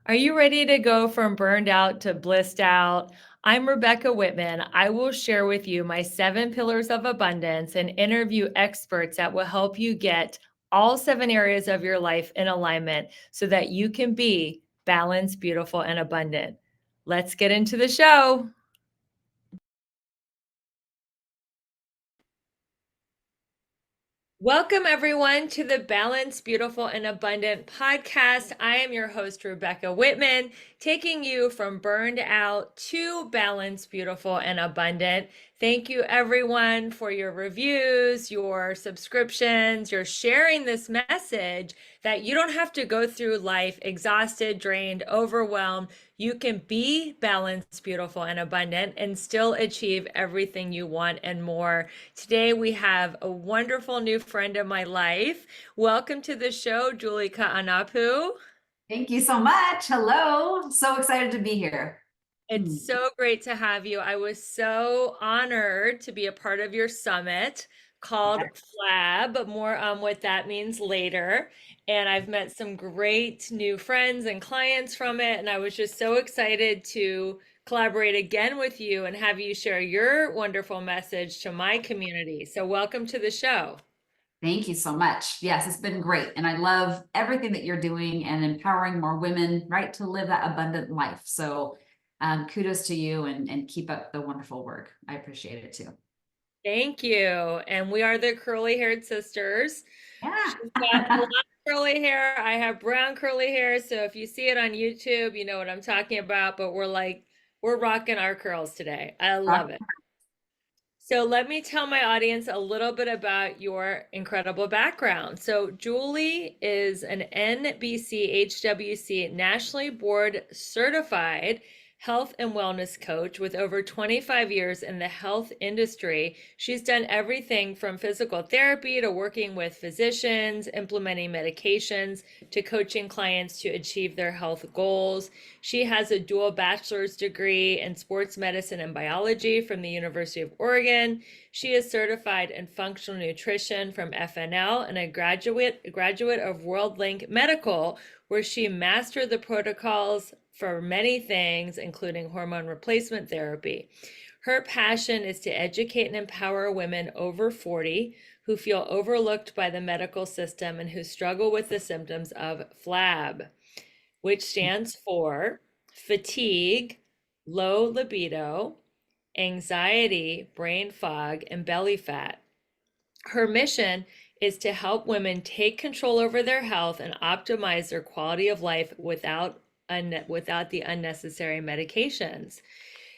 Are you ready to go from burned out to blissed out? I'm Rebecca Whitman. I will share with you my 7 pillars of abundance and interview experts that will help you get all 7 areas of your life in alignment so that you can be balanced, beautiful, and abundant. Let's get into the show. Welcome, everyone, to the Balanced, Beautiful, and Abundant podcast. I am your host, Rebecca Whitman, taking you from burned out to balanced, beautiful, and abundant. Thank you, everyone, for your reviews, your subscriptions, your sharing this message that you don't have to go through life exhausted, drained, overwhelmed. You can be balanced, beautiful, and abundant and still achieve everything you want and more. Today, we have a wonderful new friend of my life. Welcome to the show, Julie Kaanapu. Thank you so much. Hello. So excited to be here. It's so great to have you. I was so honored to be a part of your summit called FLAB, but more on what that means later. And I've met some great new friends and clients from it. And I was just so excited to collaborate again with you and have you share your wonderful message to my community. So, welcome to the show. Thank you so much. Yes, it's been great. And I love everything that you're doing and empowering more women, right, to live that abundant life. So kudos to you and keep up the wonderful work. I appreciate it too. Thank you. And we are the curly haired sisters. Yeah. She's got blonde curly hair. I have brown curly hair. So if you see it on YouTube, you know what I'm talking about. But we're rocking our curls today. I love it. So let me tell my audience a little bit about your incredible background. So Julie is an NBC-HWC nationally board certified health and wellness coach with over 25 years in the health industry. She's done everything from physical therapy to working with physicians, implementing medications, to coaching clients to achieve their health goals. She has a dual bachelor's degree in sports medicine and biology from the University of Oregon. She is certified in functional nutrition from FNL and a graduate of Worldlink Medical, where she mastered the protocols for many things, including hormone replacement therapy. Her passion is to educate and empower women over 40 who feel overlooked by the medical system and who struggle with the symptoms of FLAB, which stands for fatigue, low libido, anxiety, brain fog, and belly fat. Her mission is to help women take control over their health and optimize their quality of life without the unnecessary medications.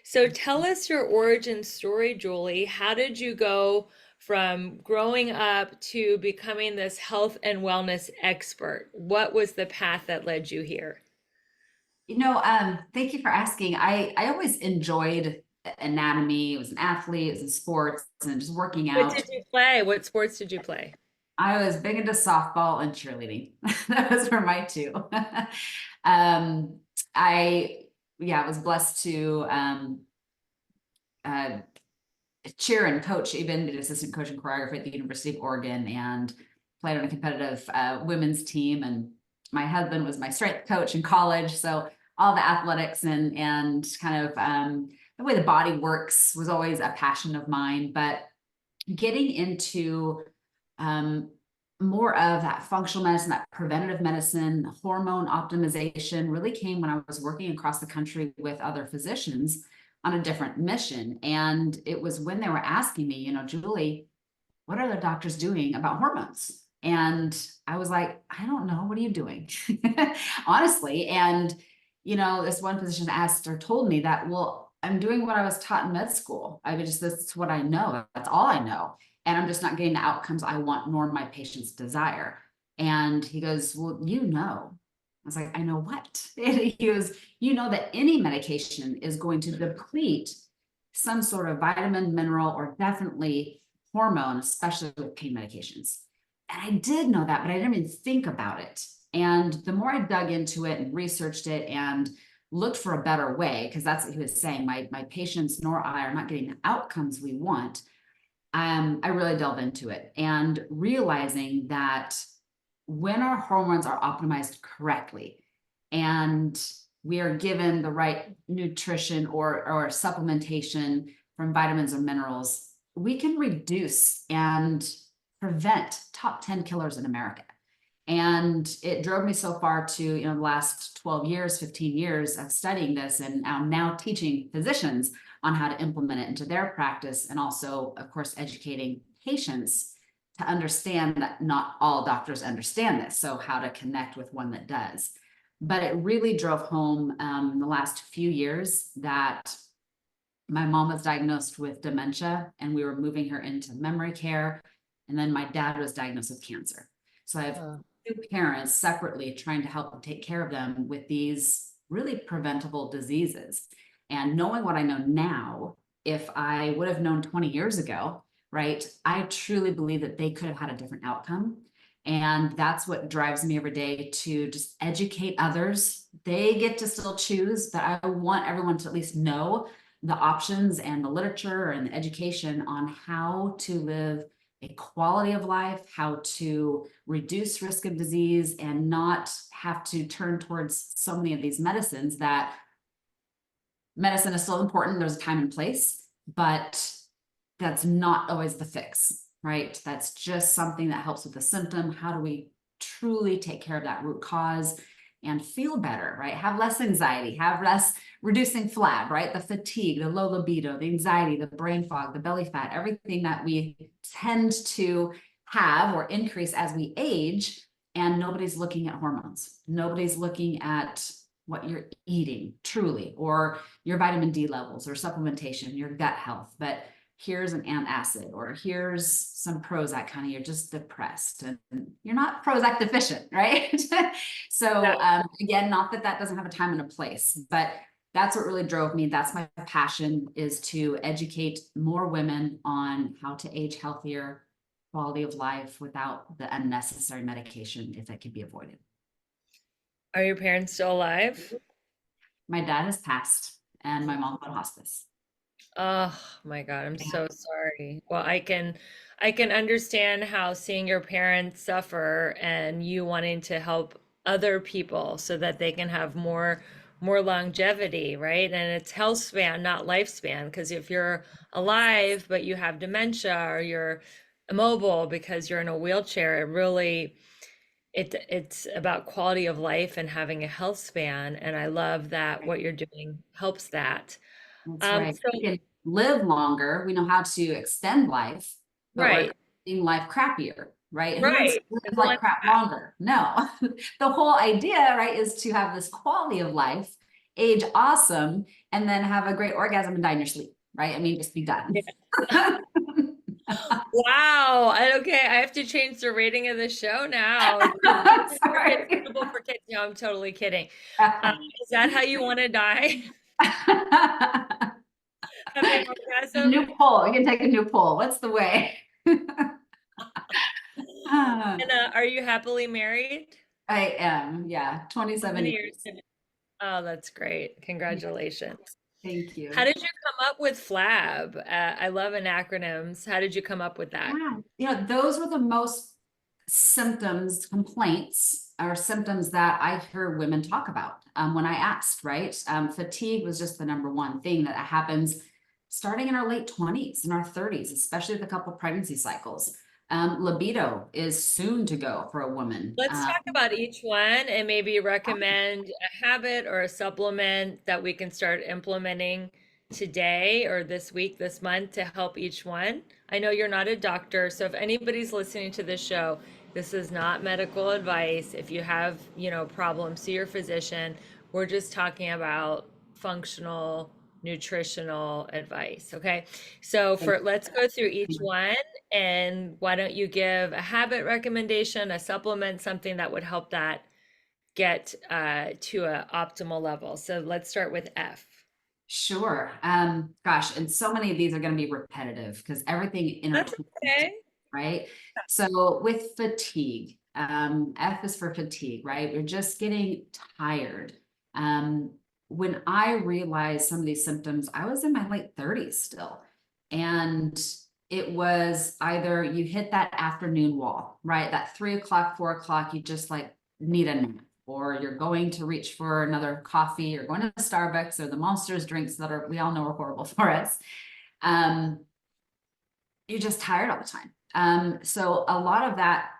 So tell us your origin story, Julie. How did you go from growing up to becoming this health and wellness expert? What was the path that led you here? Thank you for asking. I always enjoyed anatomy. I was an athlete, I was in sports and just working What out. did you play? What sports did you play? I was big into softball and cheerleading. Those were my two. um, I, yeah, was blessed to uh, cheer and coach, even did assistant coach and choreography at the University of Oregon and played on a competitive women's team. And my husband was my strength coach in college. So all the athletics and kind of the way the body works was always a passion of mine. But getting into more of that functional medicine, that preventative medicine, hormone optimization really came when I was working across the country with other physicians on a different mission. And it was when they were asking me, Julie, what are the doctors doing about hormones? And I was like, I don't know. What are you doing? Honestly. And, this one physician asked or told me that, well, I'm doing what I was taught in med school. That's what I know. That's all I know. And I'm just not getting the outcomes I want, nor my patients desire. And he goes, well, I was like, I know what? And he goes, that any medication is going to deplete some sort of vitamin, mineral, or definitely hormone, especially with pain medications. And I did know that, but I didn't even think about it. And the more I dug into it and researched it and looked for a better way, because that's what he was saying, my patients nor I are not getting the outcomes we want. I really delved into it and realizing that when our hormones are optimized correctly, and we are given the right nutrition or supplementation from vitamins and minerals, we can reduce and prevent top 10 killers in America. And it drove me so far to, the last 12 years, 15 years of studying this, and I'm now teaching physicians on how to implement it into their practice, and also, of course, educating patients to understand that not all doctors understand this. So how to connect with one that does. But it really drove home the last few years that my mom was diagnosed with dementia, and we were moving her into memory care. And then my dad was diagnosed with cancer. So I have two parents separately trying to help take care of them with these really preventable diseases. And knowing what I know now, if I would have known 20 years ago, right, I truly believe that they could have had a different outcome. And that's what drives me every day, to just educate others. They get to still choose, but I want everyone to at least know the options and the literature and the education on how to live a quality of life, how to reduce risk of disease, and not have to turn towards so many of these medicines. That medicine is still important. There's a time and place, but that's not always the fix, right? That's just something that helps with the symptom. How do we truly take care of that root cause and feel better, right? Have less anxiety, have less reducing flab, right? The fatigue, the low libido, the anxiety, the brain fog, the belly fat, everything that we tend to have or increase as we age. And nobody's looking at hormones. Nobody's looking at what you're eating truly, or your vitamin D levels, or supplementation, your gut health. But here's an antacid, or here's some Prozac, honey, you're just depressed, and you're not Prozac deficient, right? So again, not that that doesn't have a time and a place, but that's what really drove me. That's my passion, is to educate more women on how to age healthier, quality of life, without the unnecessary medication, if it could be avoided. Are your parents still alive? My dad has passed, and my mom's on hospice. Oh my God, I'm so sorry. Well, I can understand how seeing your parents suffer and you wanting to help other people so that they can have more longevity, right? And it's health span, not lifespan. Because if you're alive but you have dementia, or you're immobile because you're in a wheelchair, it really it's about quality of life and having a health span. And I love that what you're doing helps that. That's right. So We can live longer. We know how to extend life, but we're right. making life crappier, right? Who wants Right. to live It's like like crap that. longer? No. The whole idea, right, is to have this quality of life, age awesome, and then have a great orgasm and die in your sleep, right? I mean, just be done. Wow. Okay, I have to change the rating of the show now. For kids, Sorry. suitable for kids. No, I'm totally kidding. Is that how you want to die? Having orgasm? New poll. You can take a new poll. What's the way? And are you happily married? I am, yeah, How 27 many years? years. Oh, that's great. Yeah, Congratulations. thank How you. did you come up with FLAB? I love an acronyms. How did you come up with that? Yeah, those were the most complaints, or symptoms that I heard women talk about when I asked, right? Fatigue was just the number one thing that happens starting in our late 20s and our 30s, especially with a couple of pregnancy cycles. Libido is soon to go for a woman. Let's talk about each one and maybe recommend a habit or a supplement that we can start implementing today or this week, this month, to help each one. I know you're not a doctor, so if anybody's listening to this show, this is not medical advice. If you have, problems, see your physician. We're just talking about functional nutritional advice, okay? So let's go through each one, and why don't you give a habit recommendation, a supplement, something that would help that get to an optimal level. So let's start with F. Sure. Gosh, and so many of these are going to be repetitive because everything That's intertwines, okay. right? So with fatigue, F is for fatigue, right? We're just getting tired. When I realized some of these symptoms, I was in my late 30s still. And it was either you hit that afternoon wall, right? That 3 o'clock, 4 o'clock, you just like need a nap. or you're going to reach for another coffee, or going to Starbucks, or the Monsters drinks that are, we all know are horrible for us. You're just tired all the time. So a lot of that,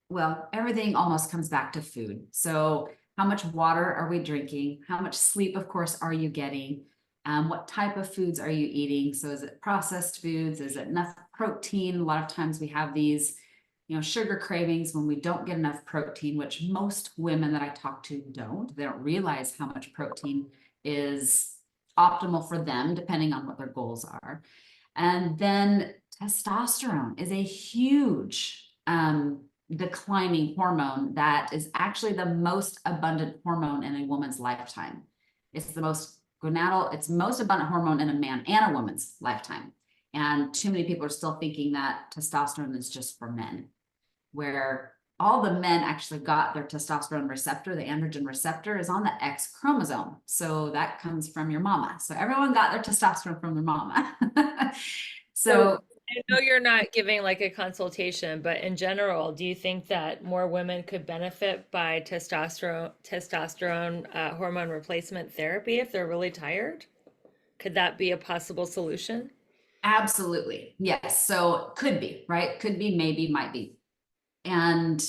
well, everything almost comes back to food. So how much water are we drinking? How much sleep, of course, are you getting? What type of foods are you eating? So is it processed foods? Is it enough protein? A lot of times we have these, sugar cravings when we don't get enough protein, which most women that I talk to don't. They don't realize how much protein is optimal for them, depending on what their goals are. And then testosterone is a huge declining hormone that is actually the most abundant hormone in a woman's lifetime. It's the most gonadal, it's most abundant hormone in a man and a woman's lifetime. And too many people are still thinking that testosterone is just for men, where all the men actually got their testosterone receptor, the androgen receptor, is on the X chromosome. So that comes from your mama. So everyone got their testosterone from their mama. So I know you're not giving like a consultation, but in general, do you think that more women could benefit by testosterone hormone replacement therapy if they're really tired? Could that be a possible solution? absolutely. Yes. So could be, right? Could be, maybe, might be. And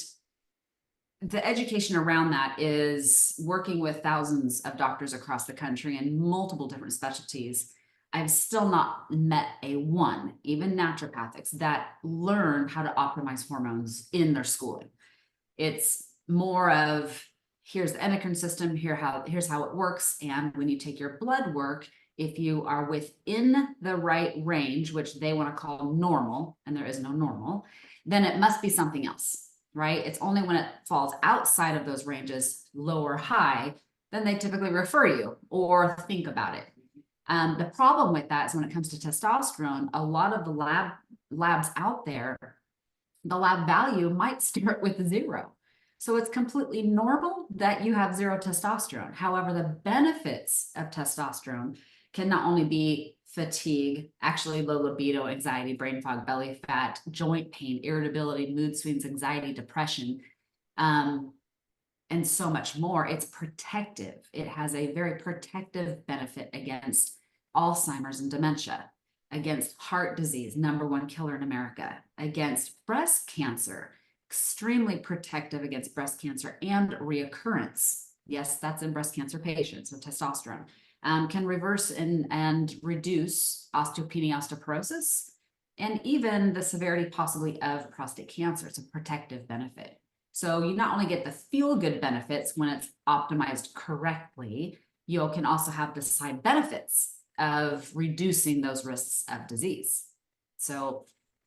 the education around that is working with thousands of doctors across the country in multiple different specialties. I've still not met a one, even naturopathics, that learn how to optimize hormones in their schooling. It's more of, here's the endocrine system, here's how it works. And when you take your blood work, if you are within the right range, which they want to call normal, and there is no normal, then it must be something else, right? It's only when it falls outside of those ranges, low or high, then they typically refer you or think about it. The problem with that is when it comes to testosterone, a lot of the labs out there, the lab value might start with 0. So it's completely normal that you have 0 testosterone. However, the benefits of testosterone can not only be fatigue, actually low libido, anxiety, brain fog, belly fat, joint pain, irritability, mood swings, anxiety, depression, and so much more. It's protective. It has a very protective benefit against Alzheimer's and dementia, against heart disease, #1 killer in America, against breast cancer, extremely protective against breast cancer and reoccurrence. Yes, that's in breast cancer patients. So testosterone can reverse and reduce osteopenia, osteoporosis, and even the severity possibly of prostate cancer. It's a protective benefit. So you not only get the feel-good benefits when it's optimized correctly, you can also have the side benefits of reducing those risks of disease. So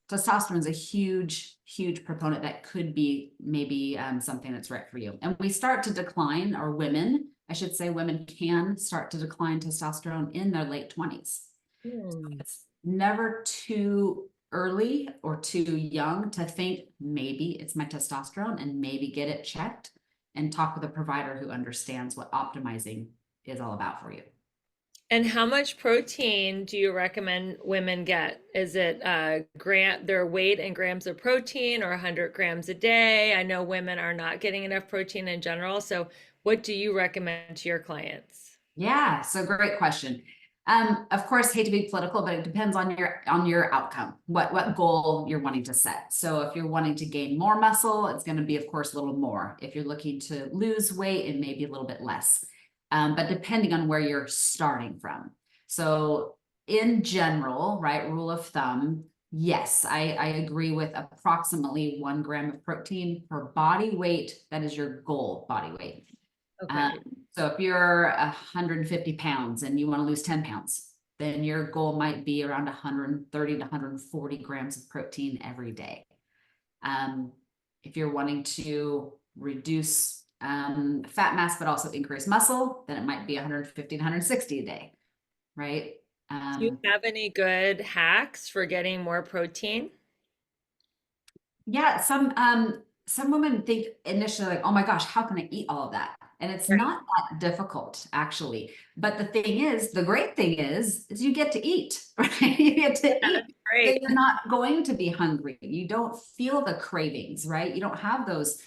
testosterone is a huge, huge proponent that could be maybe something that's right for you. And we start to decline, or women, I should say, women can start to decline testosterone in their late 20s. So it's never too early or too young to think maybe it's my testosterone, and maybe get it checked and talk with a provider who understands what optimizing is all about for you. And how much protein do you recommend women get? Is it their weight in grams of protein, or 100 grams a day? I know women are not getting enough protein in general. So what do you recommend to your clients? Yeah, so great question. Of course, hate to be political, but it depends on your outcome, what goal you're wanting to set. So if you're wanting to gain more muscle, it's going to be, of course, a little more. If you're looking to lose weight, it may be a little bit less. But depending on where you're starting from. So in general, right, rule of thumb, yes, I agree with approximately 1 gram of protein per body weight. That is your goal body weight. Okay. So if you're 150 pounds and you want to lose 10 pounds, then your goal might be around 130 to 140 grams of protein every day. If you're wanting to reduce fat mass, but also increase muscle, then it might be 150 to 160 a day, right? Do you have any good hacks for getting more protein? Yeah, some women think initially like, oh my gosh, how can I eat all of that? And it's Right. not that difficult, actually. But the thing is, the great thing is you get to eat, right? You get to eat. So Great. you're not going to be hungry. You don't feel the cravings, right? You don't have those,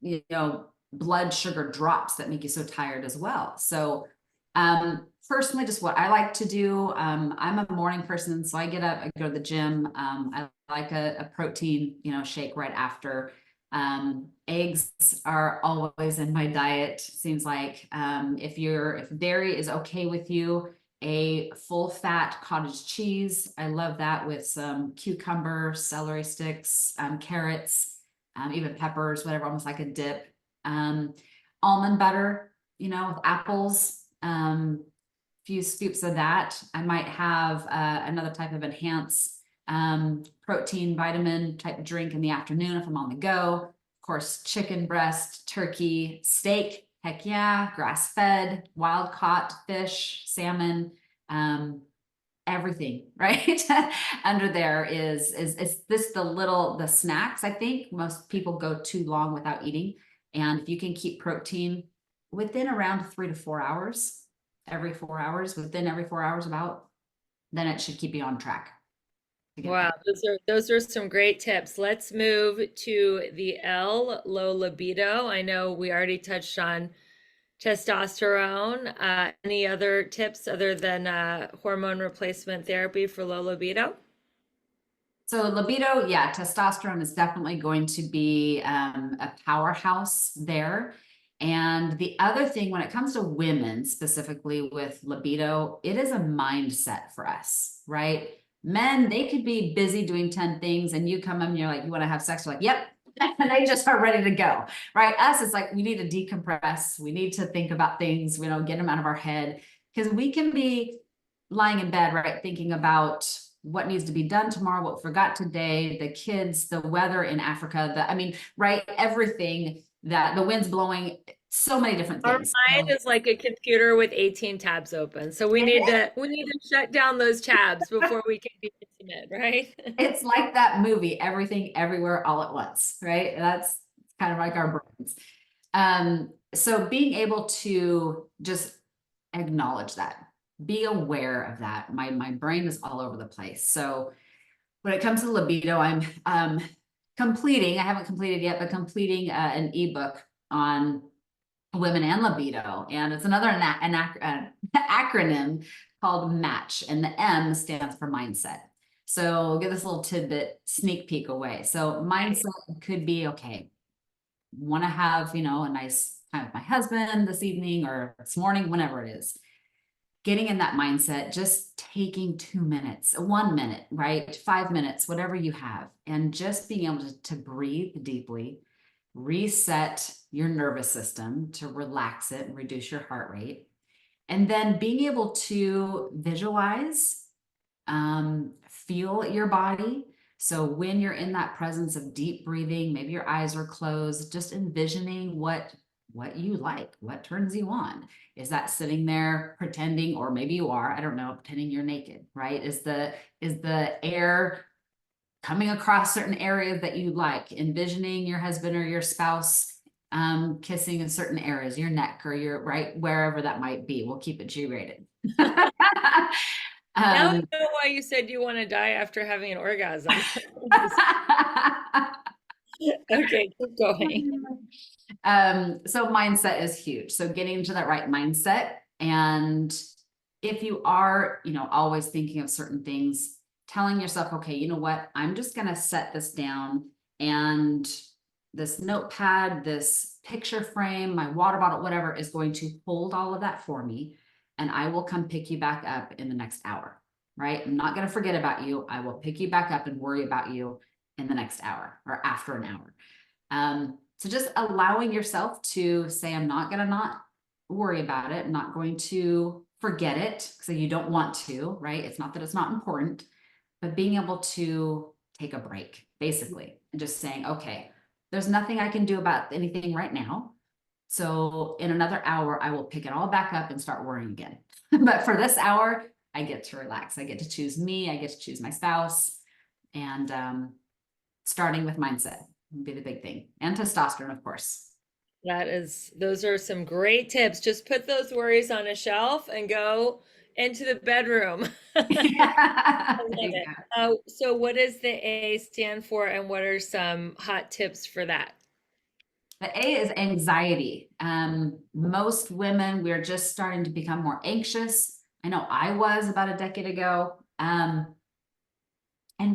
you know, blood sugar drops that make you so tired as well. So personally, just what I like to do, I'm a morning person, so I get up, I go to the gym. I like a protein, shake right after. Eggs are always in my diet. Seems like if dairy is okay with you, a full fat cottage cheese. I love that with some cucumber, celery sticks, carrots, even peppers, whatever, almost like a dip. Almond butter, with apples, few scoops of that. I might have another type of enhanced protein vitamin type drink in the afternoon if I'm on the go. Of course, chicken breast, turkey, steak, heck yeah, grass fed, wild caught fish, salmon, everything right under there is this the snacks. I think most people go too long without eating, and if you can keep protein within around 3 to 4 hours, within every 4 hours about, then it should keep you on track to get Wow, that. those are some great tips. Let's move to the L, low libido. I know we already touched on testosterone. Any other tips other than hormone replacement therapy for low libido? So libido, yeah, testosterone is definitely going to be a powerhouse there. And the other thing, when it comes to women specifically with libido, it is a mindset for us, right? Men, they could be busy doing 10 things, and you come in and you're like, you want to have sex? You're like, yep. And they just are ready to go, right? Us, it's like we need to decompress. We need to think about things, get them out of our head, because we can be lying in bed, right, thinking about what needs to be done tomorrow, what we forgot today, the kids, the weather in Africa, right, everything, that the wind's blowing, so many different Our things. mind is like a computer with 18 tabs open. So we need to shut down those tabs before we can be intimate, right? It's like that movie, Everything Everywhere All at Once, right? That's kind of like our brains. So being able to just acknowledge that, be aware of that. My brain is all over the place. So when it comes to libido, I'm I haven't completed yet, but completing an ebook on women and libido. And it's another acronym called MATCH, and the M stands for mindset. So we'll get this little tidbit sneak peek away. So mindset could be, okay, want to have, a nice time with my husband this evening or this morning, whenever it is. Getting in that mindset, just taking 2 minutes, 1 minute, right? 5 minutes, whatever you have, and just being able to breathe deeply, reset your nervous system to relax it and reduce your heart rate. And then being able to visualize, feel your body. So when you're in that presence of deep breathing, maybe your eyes are closed, just envisioning what you like, what turns you on. Is that sitting there pretending, or maybe you are, I don't know, pretending you're naked, right? Is the air coming across certain areas that you like, envisioning your husband or your spouse kissing in certain areas, your neck or your right, wherever that might be. We'll keep it G-rated. Now I know why you said you want to die after having an orgasm. Okay, keep going. So mindset is huge. So getting into that right mindset. And if you are, always thinking of certain things, telling yourself, okay, you know what, I'm just going to set this down, and this notepad, this picture frame, my water bottle, whatever, is going to hold all of that for me. And I will come pick you back up in the next hour, right? I'm not going to forget about you. I will pick you back up and worry about you in the next hour or after an hour. So just allowing yourself to say, I'm not going to not worry about it. I'm not going to forget it. So you don't want to, right? It's not that it's not important, but being able to take a break, basically, and just saying, okay, there's nothing I can do about anything right now. So in another hour, I will pick it all back up and start worrying again. But for this hour, I get to relax. I get to choose me. I get to choose my spouse. And starting with mindset would be the big thing. And testosterone, of course. Those are some great tips. Just put those worries on a shelf and go into the bedroom. I Yeah. love it. So what does the A stand for, and what are some hot tips for that? The A is anxiety. Most women, we're just starting to become more anxious. I know I was about a decade ago. And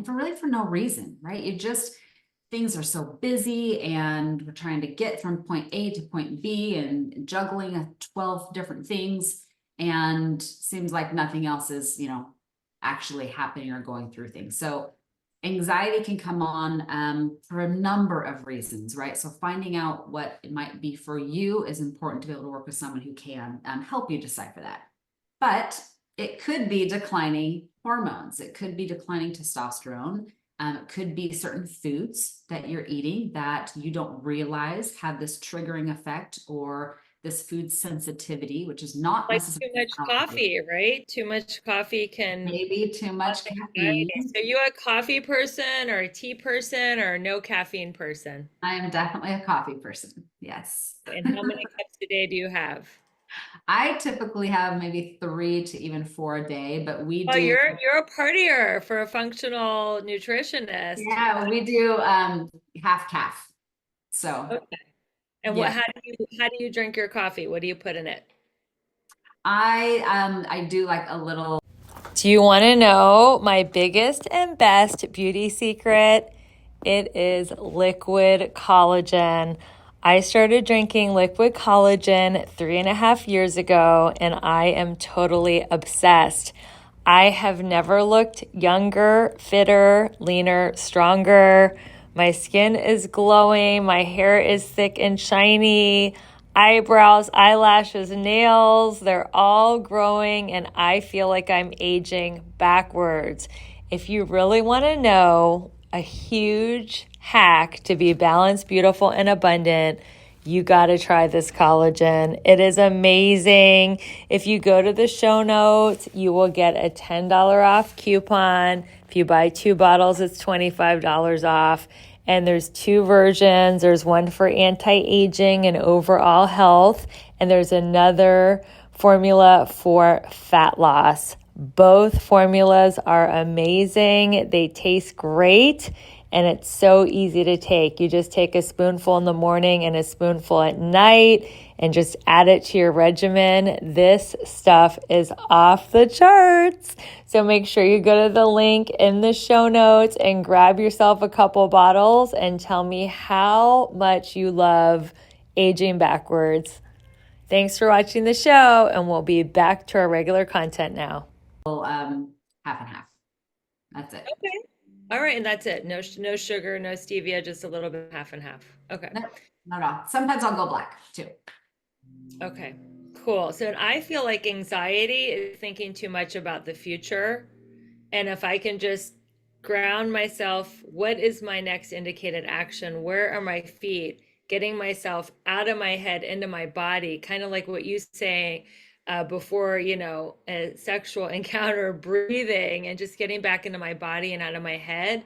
for no reason, right? Things are so busy and we're trying to get from point A to point B and juggling 12 different things. And seems like nothing else is, actually happening or going through things. So anxiety can come on for a number of reasons, right? So finding out what it might be for you is important to be able to work with someone who can help you decipher that. But it could be declining hormones. It could be declining testosterone. It could be certain foods that you're eating that you don't realize have this triggering effect, or this food sensitivity, which is not Like too necessarily much coffee, right? Too much coffee can maybe too cause much anxiety. caffeine. So you a coffee person or a tea person or no caffeine person? I am definitely a coffee person. Yes. And how many cups a day do you have? I typically have maybe 3 to even 4 a day, but we Oh, do, you're a partier for a functional nutritionist. yeah, we do half calf. So Okay. And what yeah, how do you drink your coffee? What do you put in it? I do like a little. Do you want to know my biggest and best beauty secret? It is liquid collagen. I started drinking liquid collagen 3.5 years ago, and I am totally obsessed. I have never looked younger, fitter, leaner, stronger. My skin is glowing. My hair is thick and shiny. Eyebrows, eyelashes, nails, they're all growing, and I feel like I'm aging backwards. If you really want to know a huge hack to be balanced, beautiful, and abundant, you got to try this collagen. It is amazing. If you go to the show notes, you will get a $10 off coupon. If you buy 2 bottles, it's $25 off. And there's 2 versions. There's one for anti-aging and overall health, and there's another formula for fat loss. Both formulas are amazing. They taste great, and it's so easy to take. You just take a spoonful in the morning and a spoonful at night and just add it to your regimen. This stuff is off the charts. So make sure you go to the link in the show notes and grab yourself a couple bottles and tell me how much you love aging backwards. Thanks for watching the show, and we'll be back to our regular content now. Half and half. That's it. Okay. All right, and that's it. No sugar, no stevia, just a little bit half and half. Okay. No, not at all. Sometimes I'll go black too. Okay. Cool. So I feel like anxiety is thinking too much about the future. And if I can just ground myself, what is my next indicated action? Where are my feet? Getting myself out of my head into my body, kind of like what you say before, a sexual encounter, breathing and just getting back into my body and out of my head.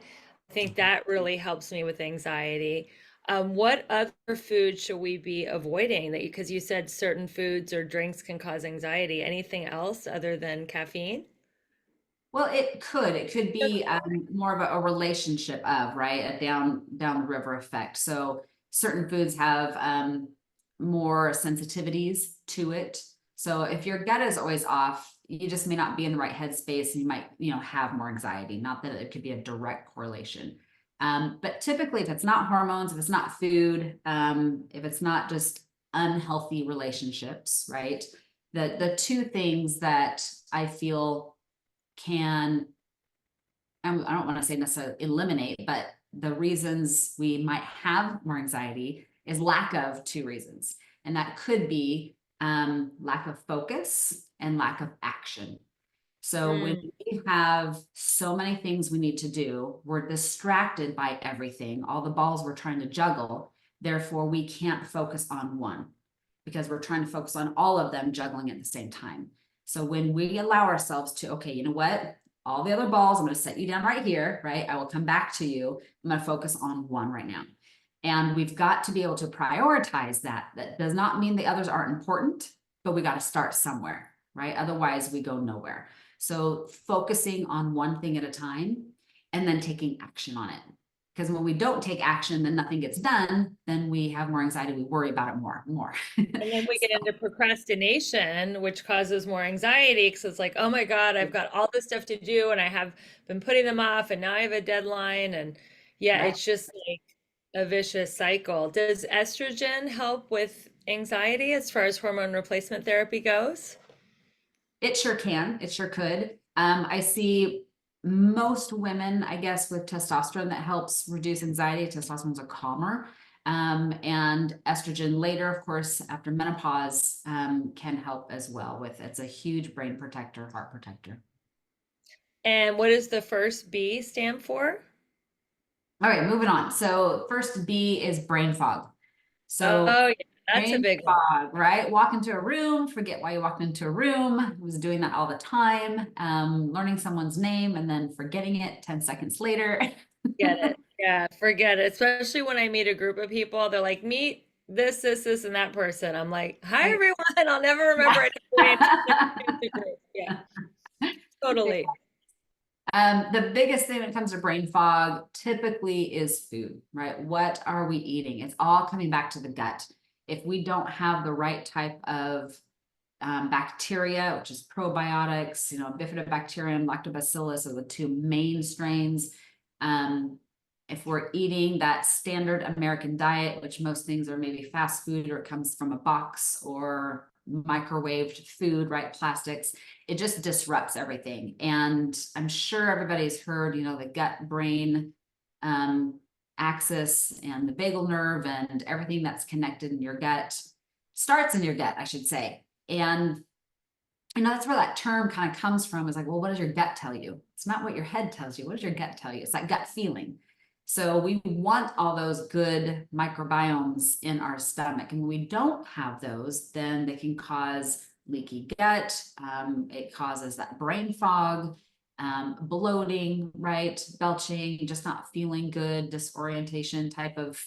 I think that really helps me with anxiety. What other foods should we be avoiding? That because you said certain foods or drinks can cause anxiety. Anything else other than caffeine? Well, it could be more of a relationship of, right, a down the river effect. So certain foods have more sensitivities to it. So if your gut is always off, you just may not be in the right headspace, and you might, have more anxiety. Not that it could be a direct correlation. But typically, if it's not hormones, if it's not food, if it's not just unhealthy relationships, right? The 2 things that I feel can, I don't want to say necessarily eliminate, but the reasons we might have more anxiety is lack of 2 reasons. And that could be lack of focus and lack of action. So when we have so many things we need to do, we're distracted by everything, all the balls we're trying to juggle. Therefore, we can't focus on one because we're trying to focus on all of them juggling at the same time. So when we allow ourselves to, okay, you know what? All the other balls, I'm going to set you down right here, right? I will come back to you. I'm going to focus on one right now. And we've got to be able to prioritize that. That does not mean the others aren't important, but we got to start somewhere, right? Otherwise, we go nowhere. So focusing on one thing at a time and then taking action on it. Because when we don't take action, then nothing gets done, then we have more anxiety, we worry about it more and more. And then we get into procrastination, which causes more anxiety because it's like, oh my God, I've got all this stuff to do and I have been putting them off and now I have a deadline. And yeah, Right. it's just like a vicious cycle. Does estrogen help with anxiety as far as hormone replacement therapy goes? It sure can. It sure could. I see most women, I guess, with testosterone that helps reduce anxiety. Testosterone's a calmer. And estrogen later, of course, after menopause, can help as well with it's a huge brain protector, heart protector. And what does the first B stand for? All right, moving on. So first B is brain fog. So Oh, yeah, that's a brain big one. fog, right? Walk into a room, forget why you walked into a room. I was doing that all the time. Learning someone's name and then forgetting it 10 seconds later. Get it. Yeah, forget it. Especially when I meet a group of people, they're like, meet this, and that person. I'm like, hi, Right. everyone. I'll never remember anybody until I introduce the group. Yeah, totally. The biggest thing when it comes to brain fog typically is food, right? What are we eating? It's all coming back to the gut. If we don't have the right type of bacteria, which is probiotics, bifidobacterium, lactobacillus are the two main strains. If we're eating that standard American diet, which most things are maybe fast food or it comes from a box or microwaved food, right? Plastics, it just disrupts everything. And I'm sure everybody's heard, the gut brain axis and the vagal nerve and everything that's connected in your gut starts in your gut, I should say. And that's where that term kind of comes from is like, well, what does your gut tell you? It's not what your head tells you. What does your gut tell you? It's that gut feeling. So we want all those good microbiomes in our stomach. And when we don't have those, then they can cause leaky gut. It causes that brain fog, bloating, right? Belching, just not feeling good, disorientation type of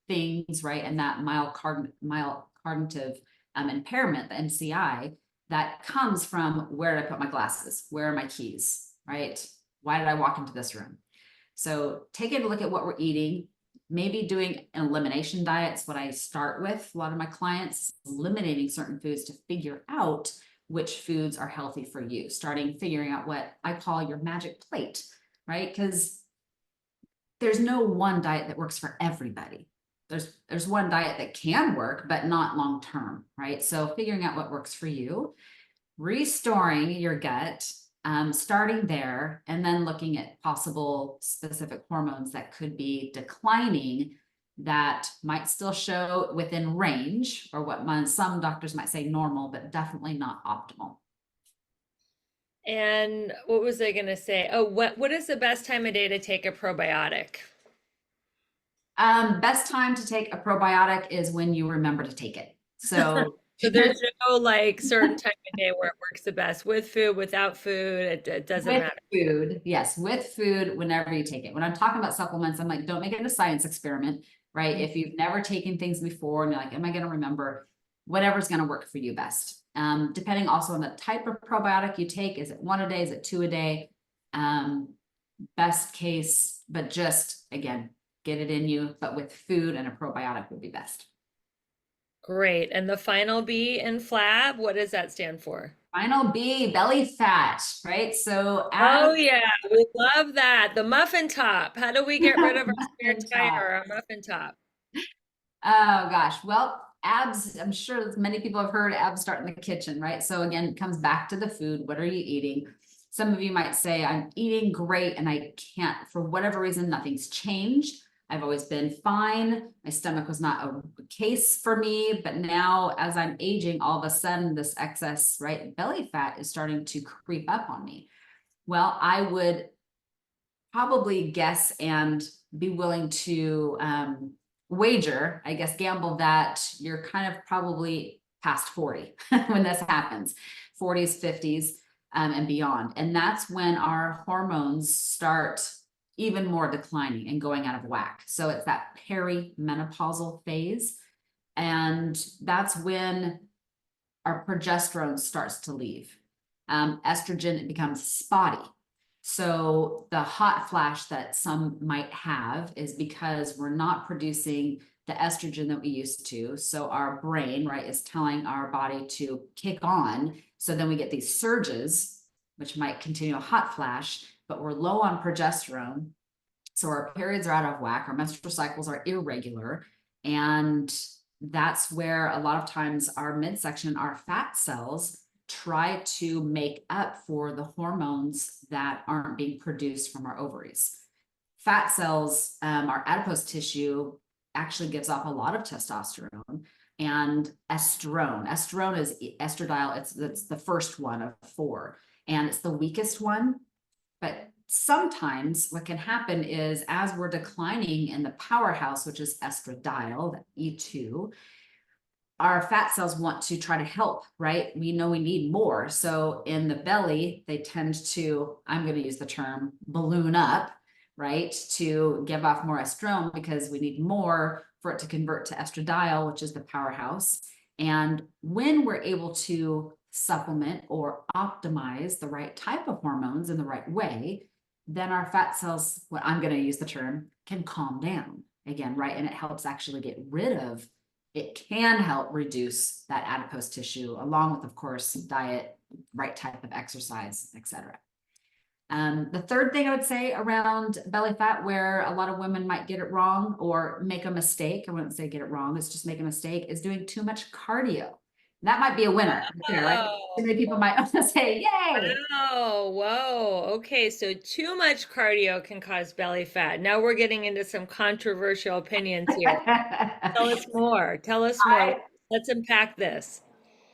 things, right? And that mild cognitive impairment, the MCI, that comes from where did I put my glasses? Where are my keys, right? Why did I walk into this room? So taking a look at what we're eating, maybe doing an elimination diet is what I start with. A lot of my clients eliminating certain foods to figure out which foods are healthy for you, figuring out what I call your magic plate, right? Because there's no one diet that works for everybody. There's one diet that can work, but not long term, right? So figuring out what works for you, restoring your gut, starting there, and then looking at possible specific hormones that could be declining that might still show within range or what some doctors might say normal, but definitely not optimal. And what was I going to say? Oh, what is the best time of day to take a probiotic? Best time to take a probiotic is when you remember to take it. So So there's no like certain time of day where it works the best with food, without food, it doesn't with matter. food, yes, with food, whenever you take it. When I'm talking about supplements, I'm like, don't make it a science experiment, right? If you've never taken things before and you're like, am I going to remember? Whatever's going to work for you best. Depending also on the type of probiotic you take, is it 1 a day? Is it 2 a day? Best case, but just again, get it in you, but with food and a probiotic would be best. Great. And the final B in FLAB, what does that stand for? Final B, belly fat, right? So Oh as yeah, we love that. The muffin top. How do we get rid of our spare tire or our muffin top? Oh gosh. Well, abs, I'm sure many people have heard abs start in the kitchen, right? So again, it comes back to the food. What are you eating? Some of you might say, I'm eating great and I can't, for whatever reason, nothing's changed. I've always been fine. My stomach was not a case for me, but now as I'm aging, all of a sudden this excess, right, belly fat is starting to creep up on me. Well, I would probably guess and be willing to wager, I guess, gamble that you're kind of probably past 40 when this happens, 40s, 50s, and beyond. And that's when our hormones start even more declining and going out of whack. So it's that perimenopausal phase. And that's when our progesterone starts to leave. Estrogen, it becomes spotty. So the hot flash that some might have is because we're not producing the estrogen that we used to. So our brain, right, is telling our body to kick on. So then we get these surges, which might continue a hot flash, but we're low on progesterone. So our periods are out of whack, our menstrual cycles are irregular. And that's where a lot of times our midsection, our fat cells, try to make up for the hormones that aren't being produced from our ovaries. Fat cells, our adipose tissue actually gives off a lot of testosterone and estrone. Estrone is estradiol. It's the first one of four, and it's the weakest one. But sometimes what can happen is as we're declining in the powerhouse, which is estradiol, that E2, our fat cells want to try to help, right? We know we need more. So in the belly, they tend to, I'm going to use the term balloon up, right? To give off more estrone because we need more for it to convert to estradiol, which is the powerhouse. And when we're able to supplement or optimize the right type of hormones in the right way, then our fat cells, what I'm going to use the term, can calm down again, right? And it helps actually get rid of, it can help reduce that adipose tissue, along with, of course, diet, right type of exercise, etc. The third thing I would say around belly fat, where a lot of women might get it wrong or make a mistake, I wouldn't say get it wrong, it's just make a mistake, is doing too much cardio. That might be a winner, right? Too many people might say, yay. Oh, whoa. Okay, so too much cardio can cause belly fat. Now we're getting into some controversial opinions here. Tell us more. Tell us more. Let's unpack this.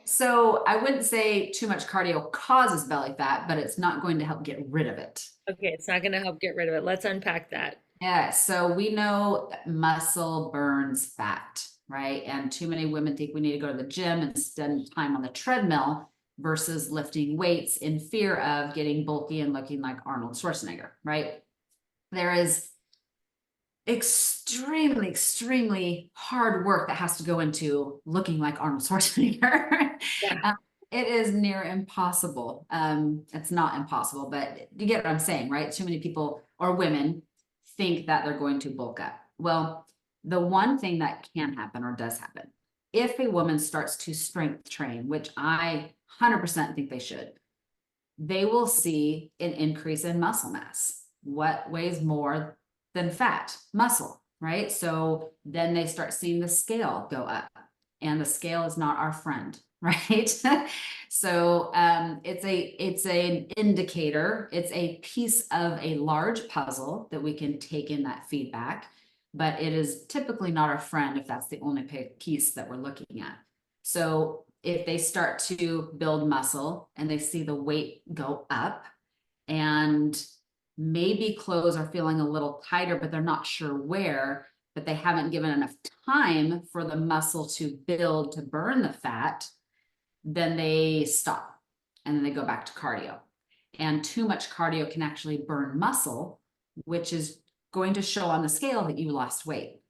So I wouldn't say too much cardio causes belly fat, but it's not going to help get rid of it. Okay, it's not going to help get rid of it. Let's unpack that. Yeah, so we know that muscle burns fat, right? And too many women think we need to go to the gym and spend time on the treadmill versus lifting weights in fear of getting bulky and looking like Arnold Schwarzenegger, right? There is extremely hard work that has to go into looking like Arnold Schwarzenegger. Yeah. It is near impossible. It's not impossible, but you get what I'm saying, right? Too many people or women think that they're going to bulk up. Well, the one thing that can happen or does happen, if a woman starts to strength train, which I 100% think they should, they will see an increase in muscle mass. What weighs more than fat? Muscle, right? So then they start seeing the scale go up, and the scale is not our friend, right? So it's an indicator. It's a piece of a large puzzle that we can take in that feedback, but it is typically not our friend if that's the only piece that we're looking at. So if they start to build muscle and they see the weight go up, and maybe clothes are feeling a little tighter, but they're not sure where, but they haven't given enough time for the muscle to build to burn the fat, then they stop and then they go back to cardio. And too much cardio can actually burn muscle, which is going to show on the scale that you lost weight.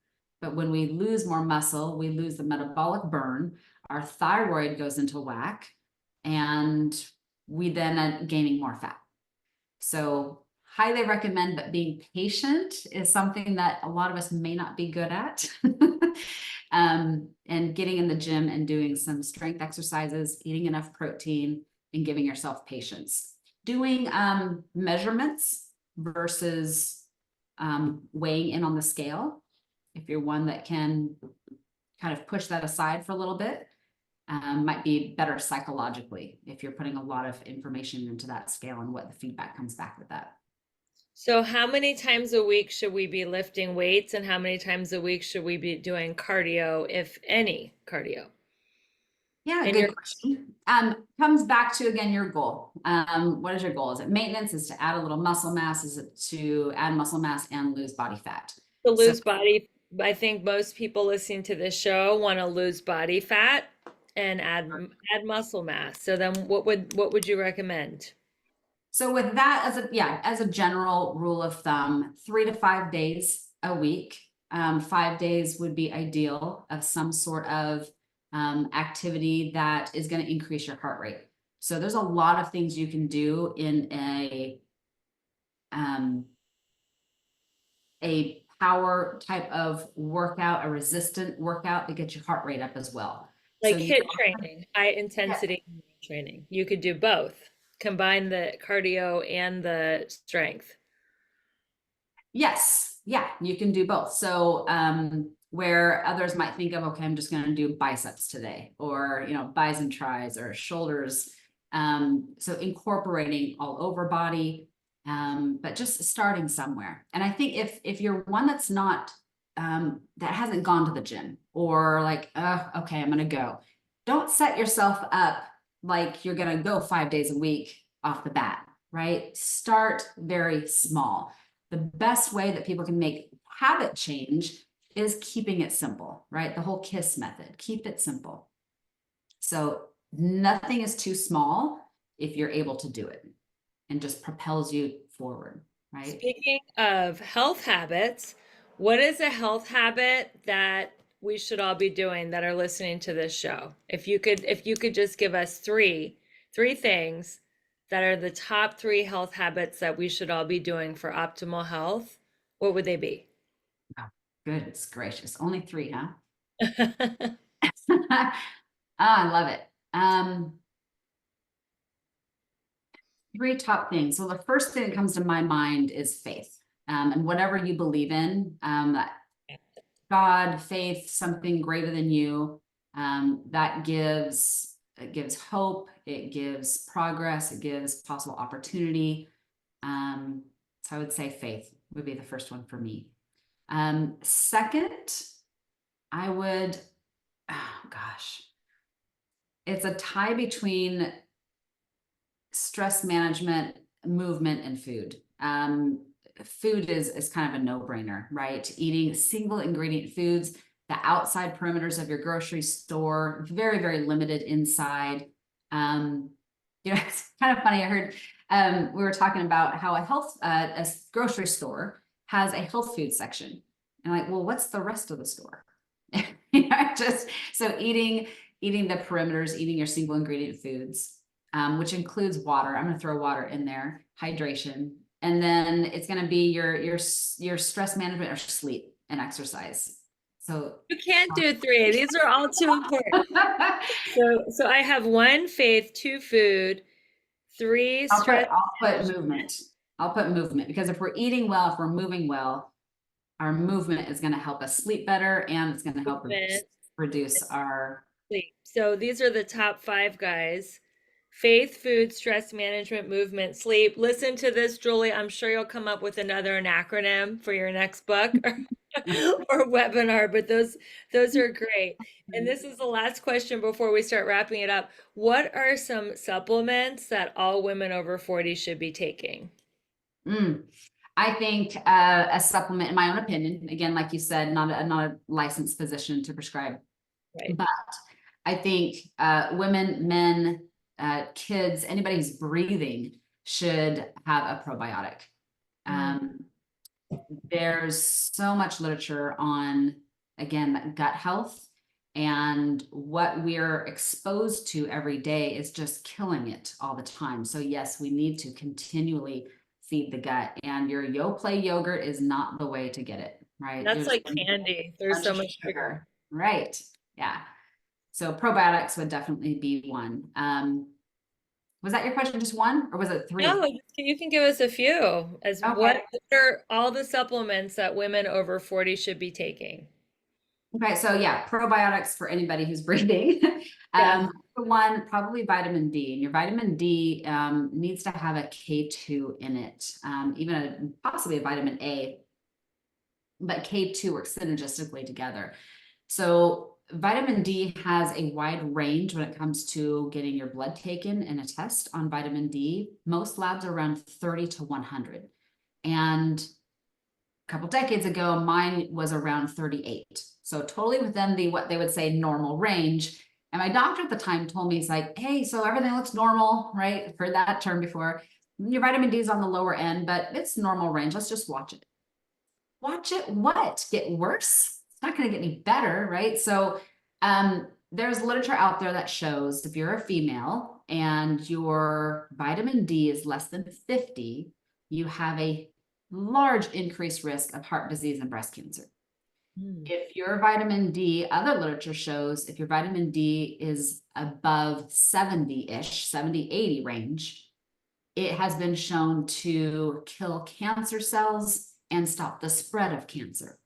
But when we lose more muscle, we lose the metabolic burn, our thyroid goes into whack, and we then are gaining more fat. So highly recommend, but being patient is something that a lot of us may not be good at. And getting in the gym and doing some strength exercises, eating enough protein, and giving yourself patience. Doing measurements versus weighing in on the scale. If you're one that can kind of push that aside for a little bit, might be better psychologically if you're putting a lot of information into that scale and what the feedback comes back with that. So how many times a week should we be lifting weights, and how many times a week should we be doing cardio, if any cardio? Yeah, And good question. Comes back to, again, your goal. What is your goal? Is it maintenance? Is to add a little muscle mass? Is it to add muscle mass and lose body fat? to So, lose body, I think most people listening to this show want to lose body fat and add muscle mass. So then what would you recommend? so with that as a general rule of thumb, 3 to 5 days a week. 5 days would be ideal of some sort of activity that is going to increase your heart rate. So there's a lot of things you can do in a a power type of workout, a resistant workout to get your heart rate up as well. So Like you, HIIT training, high yeah, intensity training. You could do both, combine the cardio and the strength. yes, yeah, you can do both. So where others might think of, okay, I'm just going to do biceps today, or bis and tris, or shoulders. So incorporating all over body, but just starting somewhere. And I think if you're one that's not that hasn't gone to the gym, or like, okay, I'm gonna go, don't set yourself up like you're gonna go 5 days a week off the bat, right? Start very small. The best way that people can make habit change is keeping it simple, right? The whole KISS method, keep it simple. So nothing is too small if you're able to do it, and just propels you forward, right? Speaking of health habits, what is a health habit that we should all be doing that are listening to this show? If you could just give us three things that are the top three health habits that we should all be doing for optimal health, what would they be? Oh, goodness gracious. Only three, huh? Oh, I love it. Three top things. So the first thing that comes to my mind is faith. And whatever you believe in, God, faith, something greater than you, that it gives hope, it gives progress, it gives possible opportunity. So I would say faith would be the first one for me. Second, I would, oh gosh, it's a tie between stress management, movement, and food. Food is kind of a no-brainer, right? Eating single ingredient foods, the outside perimeters of your grocery store, very, very limited inside. It's kind of funny. I heard we were talking about how a grocery store has a health food section. And like, well, what's the rest of the store? Just so eating the perimeters, eating your single ingredient foods, which includes water. I'm going to throw water in there, hydration, and then it's going to be your stress management or sleep and exercise. So You can't do three. These are all too important. So I have one faith, two food, three stress I'll put management. movement. I'll put movement, because if we're eating well, if we're moving well, our movement is going to help us sleep better, and it's going to help reduce our Sleep. So these are the top five guys: faith, food, stress management, movement, sleep. Listen to this, Julie. I'm sure you'll come up with an acronym for your next book or webinar, but those are great. And this is the last question before we start wrapping it up. What are some supplements that all women over 40 should be taking? I think a supplement, in my own opinion, again, like you said, not a licensed physician to prescribe, Right. but I think women, men, kids, anybody who's breathing should have a probiotic. There's so much literature on, again, gut health, and what we're exposed to every day is just killing it all the time. So yes, we need to continually feed the gut, and your Yoplait yogurt is not the way to get it, right? That's There's like a candy. There's bunch so of much sugar. sugar, right? Yeah. So probiotics would definitely be one. Was that your question? Just one, or was it No, three? you can give us a few. As what Okay. are all the supplements that women over 40 should be taking? Okay, so yeah, probiotics for anybody who's breathing. Yeah. For one, probably vitamin D, and your vitamin D needs to have a K2 in it, even possibly a vitamin A, but K2 works synergistically together. So vitamin D has a wide range when it comes to getting your blood taken in a test on vitamin D. Most labs are around 30 to 100. And a couple decades ago, mine was around 38. So totally within the what they would say normal range. And my doctor at the time told me, he's like, hey, so everything looks normal, right? I've heard that term before. Your vitamin D is on the lower end, but it's normal range. Let's just watch it. Watch it what? Get worse? It's not going to get any better, right? So there's literature out there that shows if you're a female and your vitamin D is less than 50, you have a large increased risk of heart disease and breast cancer. If your vitamin D, other literature shows if your vitamin D is above 70-ish, 70, 80 range, it has been shown to kill cancer cells and stop the spread of cancer.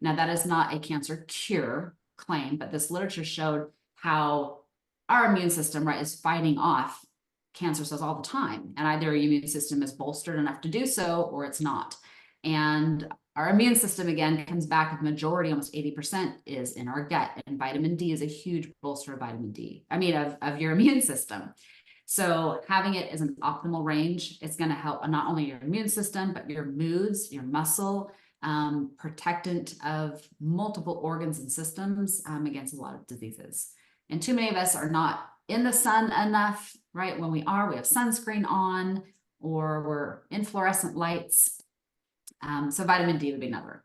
Now, that is not a cancer cure claim, but this literature showed how our immune system, right, is fighting off cancer cells all the time. And either your immune system is bolstered enough to do so, or it's not. And our immune system, again, comes back with majority, almost 80% is in our gut. And vitamin D is a huge bolster of vitamin D. I mean, of your immune system. So having it as an optimal range, it's going to help not only your immune system, but your moods, your muscle, protectant of multiple organs and systems against a lot of diseases. And too many of us are not in the sun enough, right? When we are, we have sunscreen on, or we're in fluorescent lights. So vitamin D would be another.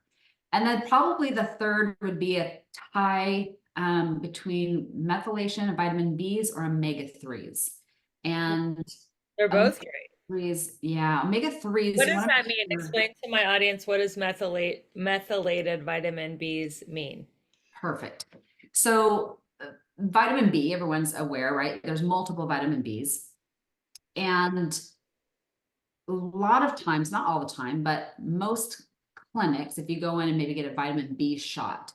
And then probably the third would be a tie between methylation of vitamin Bs or omega-3s. And They're both great. omega-3s, yeah, omega-3s. What does that mean? Explain to my audience, what does methylated vitamin Bs mean? Perfect. So vitamin B, everyone's aware, right? There's multiple vitamin Bs. And a lot of times, not all the time, but most clinics, if you go in and maybe get a vitamin B shot,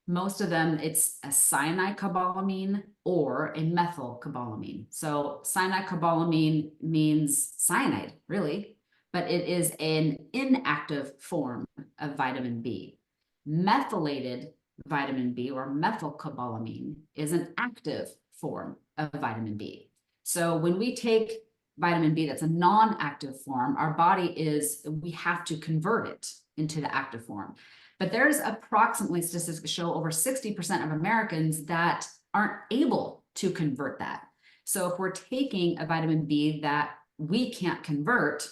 most of them, it's a cyanide-cobalamin or a methylcobalamin. So cyanide-cobalamin means cyanide, really, but it is an inactive form of vitamin B. Methylated vitamin B or methylcobalamin is an active form of vitamin B. So when we take vitamin B that's a non-active form, our body we have to convert it into the active form. But there's approximately, statistics show, over 60% of Americans that aren't able to convert that. So if we're taking a vitamin B that we can't convert,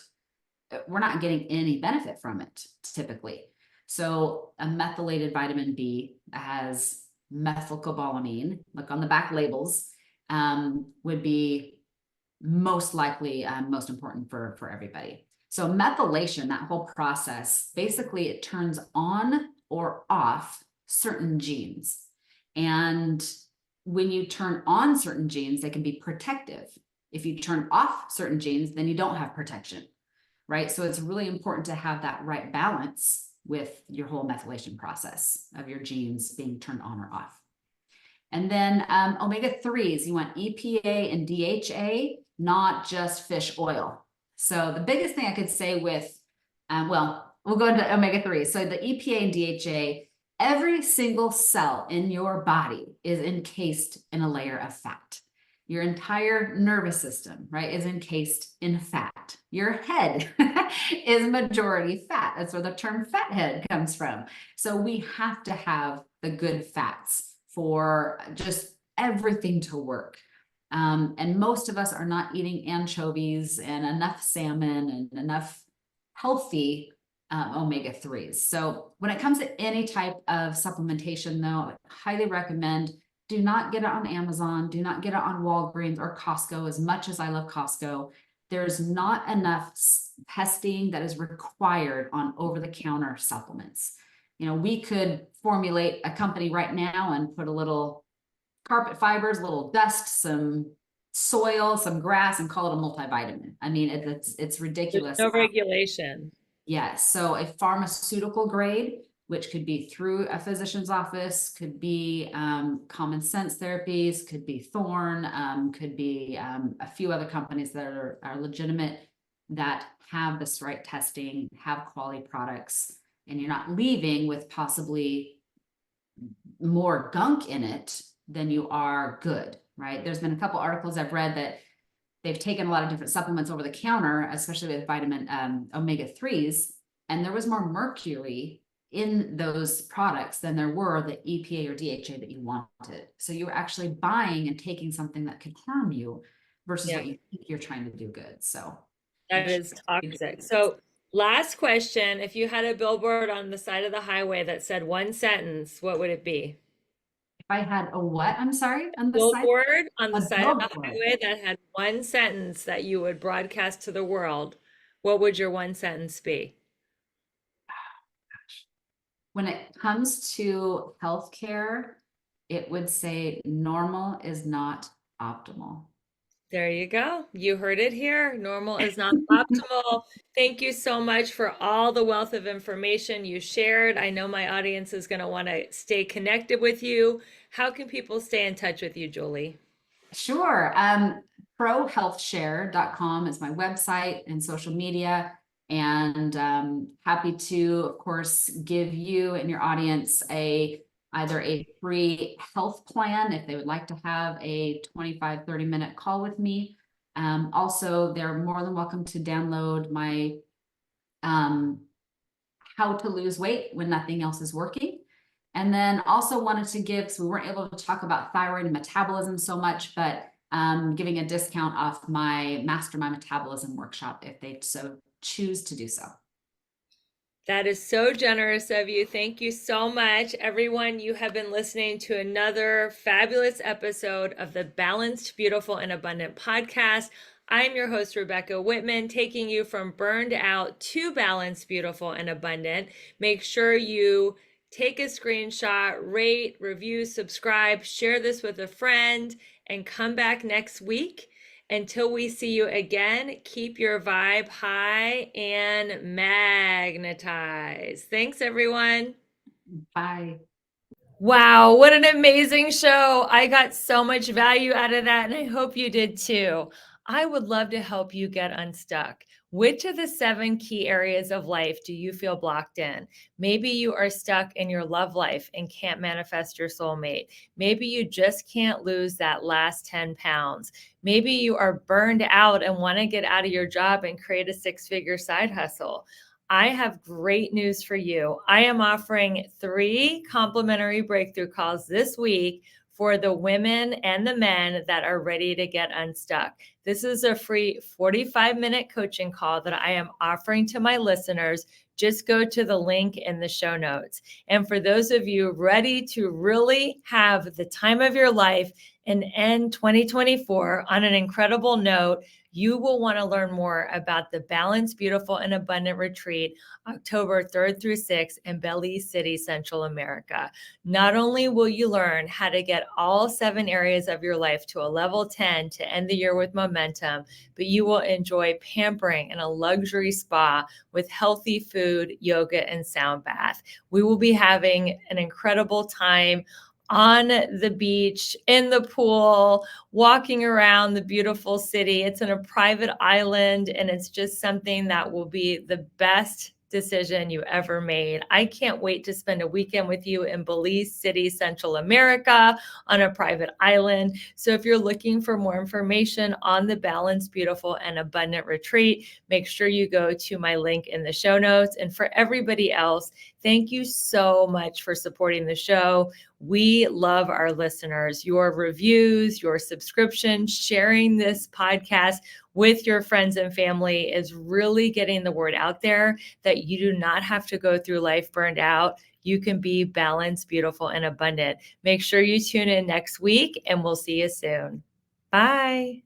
we're not getting any benefit from it typically. So a methylated vitamin B has methylcobalamin, look on the back labels, would be most likely most important for everybody. So methylation, that whole process, basically it turns on or off certain genes. And when you turn on certain genes, they can be protective. If you turn off certain genes, then you don't have protection, right? So it's really important to have that right balance with your whole methylation process of your genes being turned on or off. And then omega-3s, you want EPA and DHA, not just fish oil. So the biggest thing I could say with, well, we'll go into omega-3. So the EPA and DHA, every single cell in your body is encased in a layer of fat. Your entire nervous system, right, is encased in fat. Your head is majority fat. That's where the term fathead comes from. So we have to have the good fats for just everything to work. And most of us are not eating anchovies and enough salmon and enough healthy omega-3s. So when it comes to any type of supplementation, though, I highly recommend do not get it on Amazon, do not get it on Walgreens or Costco. As much as I love Costco, there's not enough testing that is required on over-the-counter supplements. You know, we could formulate a company right now and put a little carpet fibers, a little dust, some soil, some grass, and call it a multivitamin. I mean, it's ridiculous. There's no regulation. Yes. So a pharmaceutical grade, which could be through a physician's office, could be Common Sense Therapies, could be Thorne, could be a few other companies that are legitimate that have this right testing, have quality products, and you're not leaving with possibly more gunk in it than you are good, right? There's been a couple articles I've read that they've taken a lot of different supplements over the counter, especially with vitamin omega-3s, and there was more mercury in those products than there were the EPA or DHA that you wanted. So you were actually buying and taking something that could harm you versus what you think you're trying to do good. So that is toxic. So last question, if you had a billboard on the side of the highway that said one sentence, what would it be? If I had a what? I'm sorry, on the billboard side? on the A side of the billboard. highway that had one sentence that you would broadcast to the world, what would your one sentence be? When it comes to healthcare, it would say normal is not optimal. There you go. You heard it here. Normal is not optimal. Thank you so much for all the wealth of information you shared. I know my audience is going to want to stay connected with you. How can people stay in touch with you, Julie? Sure. Prohealthshare.com is my website and social media. And happy to, of course, give you and your audience either a free health plan if they would like to have a 25-30 minute call with me. Also, they're more than welcome to download my how to lose weight when nothing else is working. And then also wanted to give, so we weren't able to talk about thyroid and metabolism so much, but giving a discount off my Master My Metabolism workshop if they so choose to do so. That is so generous of you. Thank you so much. Everyone, you have been listening to another fabulous episode of the Balanced, Beautiful, and Abundant podcast. I'm your host, Rebecca Whitman, taking you from burned out to balanced, beautiful, and abundant. Make sure you take a screenshot, rate, review, subscribe, share this with a friend, and come back next week. Until we see you again, keep your vibe high and magnetize. Thanks, everyone. Bye. Wow, what an amazing show. I got so much value out of that, and I hope you did too. I would love to help you get unstuck. Which of the 7 key areas of life do you feel blocked in? Maybe you are stuck in your love life and can't manifest your soulmate. Maybe you just can't lose that last 10 pounds. Maybe you are burned out and want to get out of your job and create a 6-figure side hustle. I have great news for you. I am offering 3 complimentary breakthrough calls this week for the women and the men that are ready to get unstuck. This is a free 45-minute coaching call that I am offering to my listeners. Just go to the link in the show notes. And for those of you ready to really have the time of your life and end 2024 on an incredible note, you will want to learn more about the Balanced, Beautiful, and Abundant Retreat, October 3rd through 6th in Belize City, Central America. Not only will you learn how to get all 7 areas of your life to a level 10 to end the year with momentum, but you will enjoy pampering in a luxury spa with healthy food, yoga, and sound bath. We will be having an incredible time on the beach, in the pool, walking around the beautiful city. It's in a private island, and it's just something that will be the best decision you ever made. I can't wait to spend a weekend with you in Belize City, Central America, on a private island. So if you're looking for more information on the Balanced, Beautiful, and Abundant Retreat, make sure you go to my link in the show notes. And for everybody else, thank you so much for supporting the show. We love our listeners. Your reviews, your subscription, sharing this podcast with your friends and family is really getting the word out there that you do not have to go through life burned out. You can be balanced, beautiful, and abundant. Make sure you tune in next week, and we'll see you soon. Bye.